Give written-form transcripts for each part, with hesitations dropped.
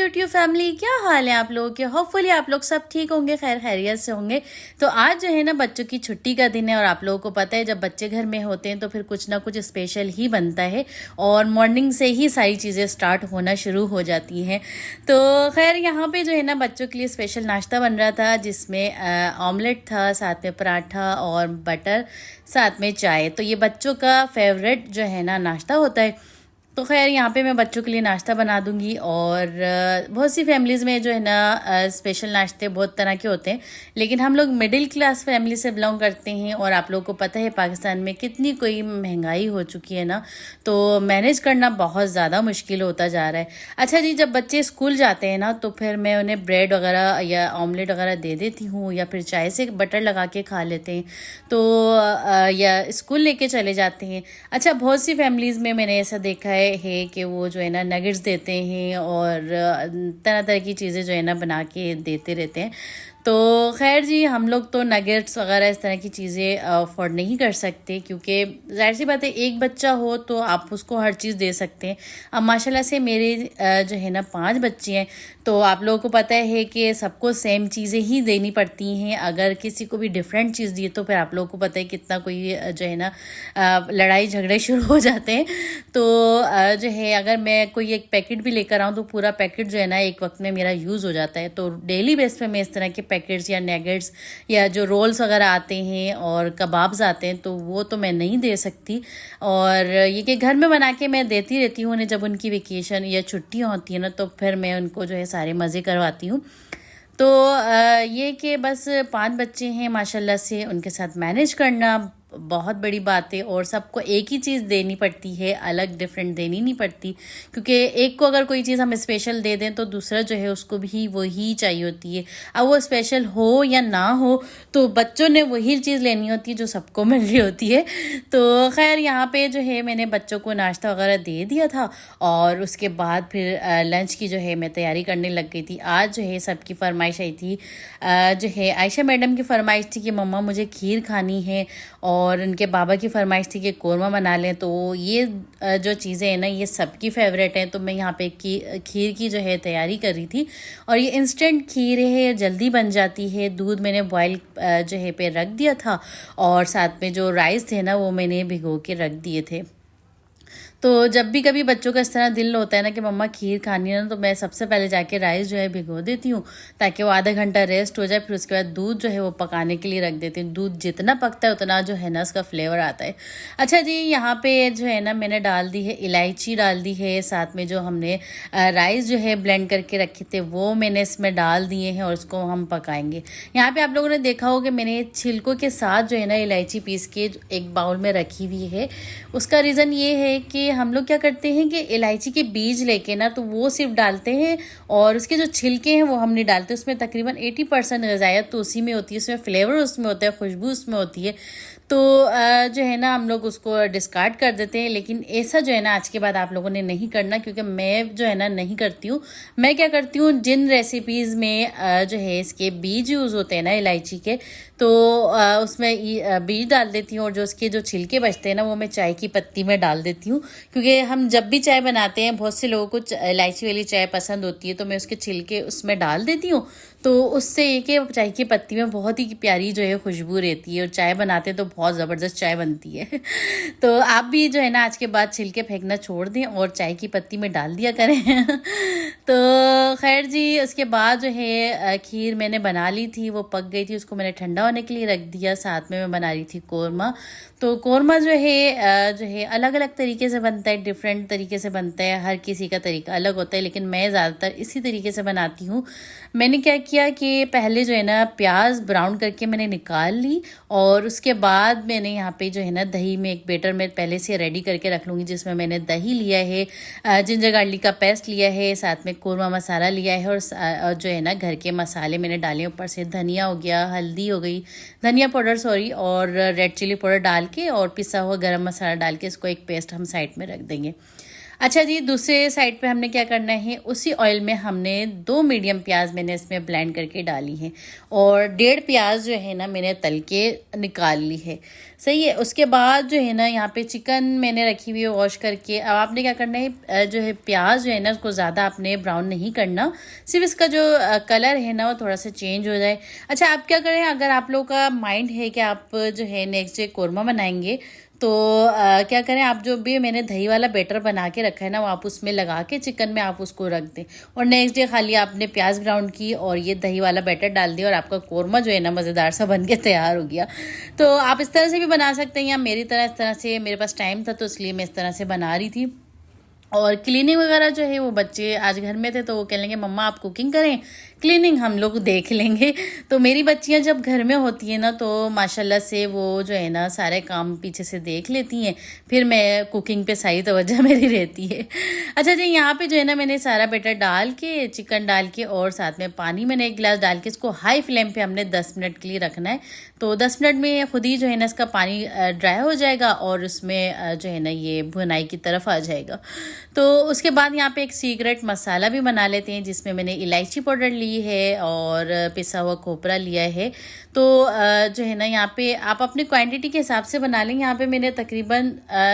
YouTube family, क्या हाल है आप लोगों के। होपफुली आप लोग सब ठीक होंगे, खैर खैरियत से होंगे। तो आज जो है ना बच्चों की छुट्टी का दिन है और आप लोगों को पता है जब बच्चे घर में होते हैं तो फिर कुछ ना कुछ स्पेशल ही बनता है और मॉर्निंग से ही सारी चीज़ें स्टार्ट होना शुरू हो जाती हैं। तो खैर यहाँ पे जो है ना बच्चों के लिए स्पेशल नाश्ता बन रहा था जिसमें ऑमलेट था, साथ में पराठा और बटर, साथ में चाय। तो ये बच्चों का फेवरेट जो है ना नाश्ता होता है। तो खैर यहाँ पे मैं बच्चों के लिए नाश्ता बना दूंगी और बहुत सी फैमिलीज़ में जो है ना स्पेशल नाश्ते बहुत तरह के होते हैं, लेकिन हम लोग मिडिल क्लास फैमिली से बिलोंग करते हैं और आप लोगों को पता है पाकिस्तान में कितनी कोई महंगाई हो चुकी है ना, तो मैनेज करना बहुत ज़्यादा मुश्किल होता जा रहा है। अच्छा जी, जब बच्चे स्कूल जाते हैं ना तो फिर मैं उन्हें ब्रेड वगैरह या ऑमलेट वगैरह दे देती हूँ या फिर चाय से बटर लगा के खा लेते हैं, तो या स्कूल लेके चले जाते हैं। अच्छा, बहुत सी फैमिलीज़ में मैंने ऐसा देखा है कि वो जो है ना नगेट्स देते हैं और तरह तरह की चीज़ें जो है ना बना के देते रहते हैं। तो खैर जी, हम लोग तो नगेट्स वगैरह इस तरह की चीज़ें अफोर्ड नहीं कर सकते क्योंकि जाहिर सी बात है एक बच्चा हो तो आप उसको हर चीज़ दे सकते हैं। अब माशाल्लाह से मेरे जो है ना 5 बच्चे हैं, तो आप लोगों को पता है कि सबको सेम चीज़ें ही देनी पड़ती हैं। अगर किसी को भी डिफरेंट चीज़ दी तो फिर आप लोगों को पता है कितना कोई जो है ना लड़ाई झगड़े शुरू हो जाते हैं। तो जो है अगर मैं कोई एक पैकेट भी लेकर आऊँ तो पूरा पैकेट जो है ना एक वक्त में मेरा यूज़ हो जाता है। तो डेली बेस पे मैं इस तरह के पैकेट्स या नैगेट्स या जो रोल्स वगैरह आते हैं और कबाब्स आते हैं तो वो तो मैं नहीं दे सकती। और ये कि घर में बना के मैं देती रहती हूँ उन्हें, जब उनकी वेकेशन या छुट्टियाँ होती हैं ना तो फिर मैं उनको जो है सारे मज़े करवाती हूँ। तो ये कि बस 5 बच्चे हैं माशाल्लाह से, उनके साथ मैनेज करना बहुत बड़ी बात है और सबको एक ही चीज़ देनी पड़ती है, अलग डिफरेंट देनी नहीं पड़ती, क्योंकि एक को अगर कोई चीज़ हम स्पेशल दे दें तो दूसरा जो है उसको भी वही चाहिए होती है। अब वो स्पेशल हो या ना हो तो बच्चों ने वही चीज़ लेनी होती है जो सबको मिल रही होती है। तो खैर यहाँ पे जो है मैंने बच्चों को नाश्ता वगैरह दे दिया था और उसके बाद फिर लंच की जो है मैं तैयारी करने लग गई थी। आज जो है सबकी फरमाइश आई थी, जो है आयशा मैडम की फरमाइश थी कि मम्मा मुझे खीर खानी है और उनके बाबा की फरमाइश थी कि कौरमा बना लें। तो ये जो चीज़ें हैं ना ये सबकी फेवरेट हैं, तो मैं यहाँ पे खीर की जो है तैयारी कर रही थी। और ये इंस्टेंट खीर है, जल्दी बन जाती है। दूध मैंने बॉयल जो है पे रख दिया था और साथ में जो राइस थे ना वो मैंने भिगो के रख दिए थे। तो जब भी कभी बच्चों का इस तरह दिल होता है ना कि मम्मा खीर खानी है ना, तो मैं सबसे पहले जाके राइस जो है भिगो देती हूँ ताकि वो आधा घंटा रेस्ट हो जाए। फिर उसके बाद दूध जो है वो पकाने के लिए रख देती हूँ। दूध जितना पकता है उतना जो है ना उसका फ्लेवर आता है। अच्छा जी, यहाँ पे जो है ना मैंने डाल दी है इलायची, डाल दी है, साथ में जो हमने राइस जो है ब्लेंड करके रखे थे वो मैंने इसमें डाल दिए हैं और उसको हम पकाएंगे। यहाँ पे आप लोगों ने देखा हो कि मैंने छिलकों के साथ जो है ना इलायची पीस के एक बाउल में रखी हुई है। उसका रीज़न ये है कि हम लोग क्या करते हैं कि इलायची के बीज लेके ना तो वो सिर्फ डालते हैं और उसके जो छिलके हैं वो हम नहीं डालते। उसमें तकरीबन 80% ग़िज़ायत तो उसी में होती है, उसमें फ्लेवर उसमें होता है, खुशबू उसमें होती है। तो जो है ना हम लोग उसको डिस्कार्ड कर देते हैं। लेकिन ऐसा जो है ना आज के बाद आप लोगों ने नहीं करना, क्योंकि मैं जो है ना नहीं करती हूँ। मैं क्या करती हूँ, जिन रेसिपीज़ में जो है इसके बीज यूज़ होते हैं ना इलायची के, तो उसमें बीज डाल देती हूँ और जो उसके जो छिलके बचते हैं ना वो मैं चाय की पत्ती में डाल देती हूँ। क्योंकि हम जब भी चाय बनाते हैं बहुत से लोगों को इलायची वाली चाय पसंद होती है, तो मैं उसके छिलके उसमें डाल देती हूँ। तो उससे ये कि चाय की पत्ती में बहुत ही प्यारी जो है खुशबू रहती है और चाय बनाते हैं तो बहुत ज़बरदस्त चाय बनती है। तो आप भी जो है ना आज के बाद छिलके फेंकना छोड़ दें और चाय की पत्ती में डाल दिया करें। तो खैर जी, उसके बाद जो है खीर मैंने बना ली थी, वो पक गई थी, उसको मैंने ठंडा होने के लिए रख दिया। साथ में मैं बना रही थी कौरमा। तो कौरमा जो है अलग अलग तरीके से बनता है, डिफरेंट तरीके से बनता है, हर किसी का तरीका अलग होता है, लेकिन मैं ज़्यादातर इसी तरीके से बनाती हूँ। मैंने क्या किया कि पहले जो है ना प्याज ब्राउन करके मैंने निकाल ली और उसके बाद मैंने यहाँ पे जो है ना दही में एक बेटर मैं पहले से रेडी करके रख लूँगी, जिसमें मैंने दही लिया है, जिंजर गार्लिक का पेस्ट लिया है, साथ में कौरमा मसाला लिया है और जो है ना घर के मसाले मैंने डाले। ऊपर से धनिया हो गया, हल्दी हो गई, धनिया पाउडर सॉरी, और रेड चिली पाउडर डाल के और पिसा हुआ गरम मसाला डाल के इसको एक पेस्ट हम साइड में रख देंगे। अच्छा जी, दूसरे साइड पे हमने क्या करना है, उसी ऑयल में हमने 2 मीडियम प्याज मैंने इसमें ब्लेंड करके डाली है और 1.5 प्याज जो है ना मैंने तल के निकाल ली है। सही है। उसके बाद जो है ना यहाँ पे चिकन मैंने रखी हुई है वॉश करके। अब आपने क्या करना है, जो है प्याज जो है ना उसको ज़्यादा आपने ब्राउन नहीं करना, सिर्फ इसका जो कलर है ना वो थोड़ा सा चेंज हो जाए। अच्छा, आप क्या करें, अगर आप लोग का माइंड है कि आप जो है नेक्स्ट डे कौरमा बनाएंगे तो क्या करें, आप जो भी मैंने दही वाला बैटर बना के रखा है ना वो आप उसमें लगा के चिकन में आप उसको रख दें और नेक्स्ट डे खाली आपने प्याज ब्राउन की और ये दही वाला बैटर डाल दिया और आपका कौरमा जो है ना मज़ेदार सा बन के तैयार हो गया। तो आप इस तरह से भी बना सकते हैं या मेरी तरह इस तरह से, मेरे पास टाइम था तो इसलिए मैं इस तरह से बना रही थी। और क्लीनिंग वगैरह जो है वो बच्चे आज घर में थे तो वो कह लेंगे मम्मा आप कुकिंग करें, क्लीनिंग हम लोग देख लेंगे। तो मेरी बच्चियां जब घर में होती हैं ना तो माशाल्लाह से वो जो है ना सारे काम पीछे से देख लेती हैं, फिर मैं कुकिंग पे सही तवज्जो मेरी रहती है। अच्छा जी, यहाँ पे जो है ना मैंने सारा बैटर डाल के, चिकन डाल के और साथ में पानी मैंने 1 गिलास डाल के इसको हाई फ्लेम पे हमने 10 मिनट के लिए रखना है। तो 10 मिनट में खुद ही जो है ना इसका पानी ड्राई हो जाएगा और उसमें जो है ना ये भुनाई की तरफ आ जाएगा। तो उसके बाद यहाँ पे एक सीक्रेट मसाला भी बना लेते हैं जिसमें मैंने इलायची पाउडर ली है और पिसा हुआ खोपरा लिया है। तो जो है ना यहाँ पे आप अपनी क्वांटिटी के हिसाब से बना लें। यहाँ पे मैंने तकरीबन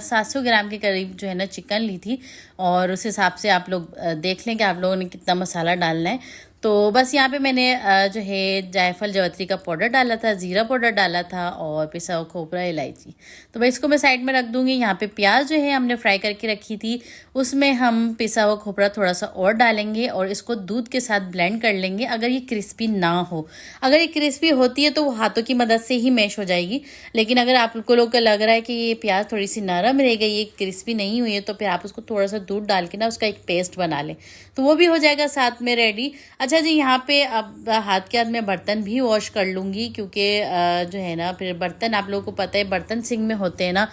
700 ग्राम के करीब जो है ना चिकन ली थी और उस हिसाब से आप लोग देख लें कि आप लोगों ने कितना मसाला डालना है। तो बस यहाँ पे मैंने जो है जायफल जवत्री का पाउडर डाला था, ज़ीरा पाउडर डाला था और पिसा हुआ खोपरा, इलायची। तो भाई इसको मैं साइड में रख दूँगी। यहाँ पे प्याज जो है हमने फ्राई करके रखी थी उसमें हम पिसा हुआ खोपरा थोड़ा सा और डालेंगे और इसको दूध के साथ ब्लेंड कर लेंगे। अगर ये क्रिस्पी ना हो, अगर ये क्रिस्पी होती है तो वो हाथों की मदद से ही मैश हो जाएगी, लेकिन अगर आपको लोग को लग रहा है कि ये प्याज थोड़ी सी नरम रह गई, ये क्रिस्पी नहीं हुई है, तो फिर आप उसको थोड़ा सा दूध डाल के ना उसका एक पेस्ट बना लें तो वो भी हो जाएगा साथ में रेडी। अच्छा जी, यहाँ पे अब हाथ के हाथ में बर्तन भी वॉश कर लूँगी क्योंकि जो है ना फिर बर्तन आप लोगों को पता है बर्तन सिंक में होते हैं ना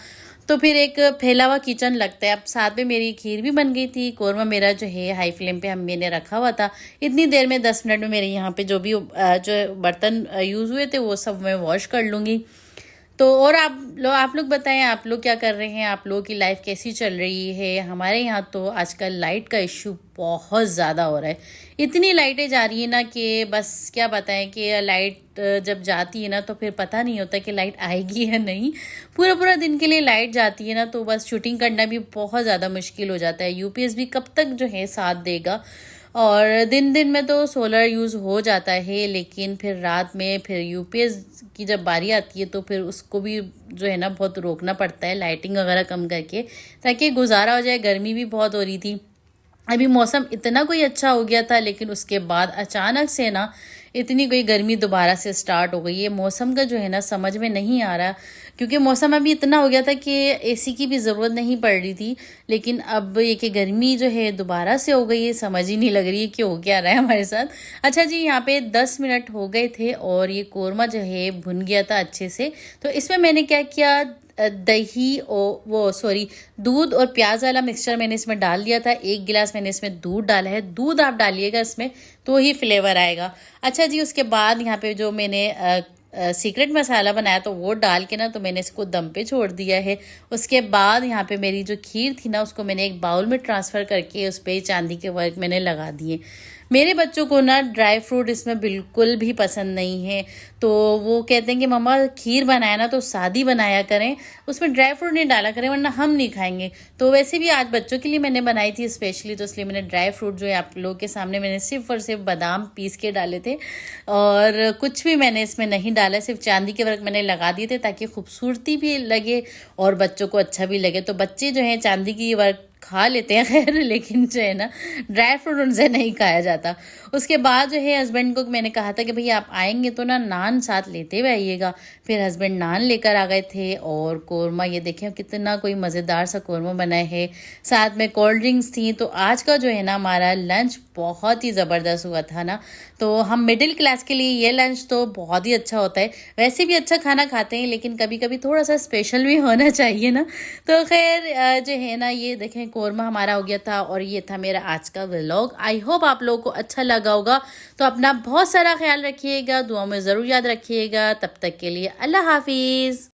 तो फिर एक फैला हुआ किचन लगता है। अब साथ में मेरी खीर भी बन गई थी, कौरमा मेरा जो है हाई फ्लेम पे मैंने रखा हुआ था। इतनी देर में 10 मिनट में मेरे यहाँ पे जो भी जो बर्तन यूज़ हुए थे वो सब मैं वॉश कर लूँगी। तो और आप लोग बताएं, आप लोग क्या कर रहे हैं, आप लोगों की लाइफ कैसी चल रही है। हमारे यहाँ तो आजकल लाइट का इशू बहुत ज़्यादा हो रहा है। इतनी लाइटें जा रही है ना कि बस क्या बताएं कि लाइट जब जाती है ना तो फिर पता नहीं होता कि लाइट आएगी या नहीं। पूरा पूरा दिन के लिए लाइट जाती है ना तो बस शूटिंग करना भी बहुत ज़्यादा मुश्किल हो जाता है। यूपीएस भी कब तक जो है साथ देगा। और दिन दिन में तो सोलर यूज़ हो जाता है लेकिन फिर रात में फिर यूपीएस की जब बारी आती है तो फिर उसको भी जो है ना बहुत रोकना पड़ता है, लाइटिंग वगैरह कम करके, ताकि गुजारा हो जाए। गर्मी भी बहुत हो रही थी, अभी मौसम इतना कोई अच्छा हो गया था लेकिन उसके बाद अचानक से ना इतनी कोई गर्मी दोबारा से स्टार्ट हो गई है। मौसम का जो है ना समझ में नहीं आ रहा, क्योंकि मौसम अभी इतना हो गया था कि एसी की भी ज़रूरत नहीं पड़ रही थी, लेकिन अब ये कि गर्मी जो है दोबारा से हो गई है, समझ ही नहीं लग रही है कि हो क्या रहा है हमारे साथ। अच्छा जी, यहाँ पे 10 मिनट हो गए थे और ये कौरमा जो है भुन गया था अच्छे से। तो इसमें मैंने क्या किया, दही और दूध और प्याज वाला मिक्सचर मैंने इसमें डाल दिया था। 1 गिलास मैंने इसमें दूध डाला है। दूध आप डालिएगा इसमें तो ही फ्लेवर आएगा। अच्छा जी, उसके बाद यहाँ पे जो मैंने सीक्रेट मसाला बनाया तो वो डाल के ना तो मैंने इसको दम पे छोड़ दिया है। उसके बाद यहाँ पे मेरी जो खीर थी ना उसको मैंने एक बाउल में ट्रांसफ़र करके उस पर चांदी के वर्क मैंने लगा दिए। मेरे बच्चों को ना ड्राई फ्रूट इसमें बिल्कुल भी पसंद नहीं है, तो वो कहते हैं कि मम्मा खीर बनाया ना तो सादी बनाया करें, उसमें ड्राई फ्रूट नहीं डाला करें वरना हम नहीं खाएंगे। तो वैसे भी आज बच्चों के लिए मैंने बनाई थी स्पेशली, तो इसलिए मैंने ड्राई फ्रूट जो है आप लोगों के सामने मैंने सिर्फ और सिर्फ बादाम पीस के डाले थे और कुछ भी मैंने इसमें नहीं डाला, सिर्फ चांदी के वर्क मैंने लगा दिए थे ताकि खूबसूरती भी लगे और बच्चों को अच्छा भी लगे। तो बच्चे जो हैं चांदी की वर्क खा लेते हैं खैर, लेकिन जो है ना ड्राई फ्रूट उनसे नहीं खाया जाता। उसके बाद जो है हस्बैंड को मैंने कहा था कि भैया आप आएंगे तो ना नान साथ लेते हुए आइएगा। फिर हस्बैंड नान लेकर आ गए थे और कौरमा ये देखें कितना कोई मज़ेदार सा कौरमा बना है, साथ में कोल्ड ड्रिंक्स थी। तो आज का जो है ना हमारा लंच बहुत ही ज़बरदस्त हुआ था ना। तो हम मिडिल क्लास के लिए ये लंच तो बहुत ही अच्छा होता है। वैसे भी अच्छा खाना खाते हैं लेकिन कभी कभी थोड़ा सा स्पेशल भी होना चाहिए ना। तो खैर जो है ना ये देखें कौरमा हमारा हो गया था और ये था मेरा आज का व्लॉग। आई होप आप लोगों को अच्छा लगा होगा। तो अपना बहुत सारा ख्याल रखिएगा, दुआ में ज़रूर याद रखिएगा। तब तक के लिए अल्लाह हाफिज़।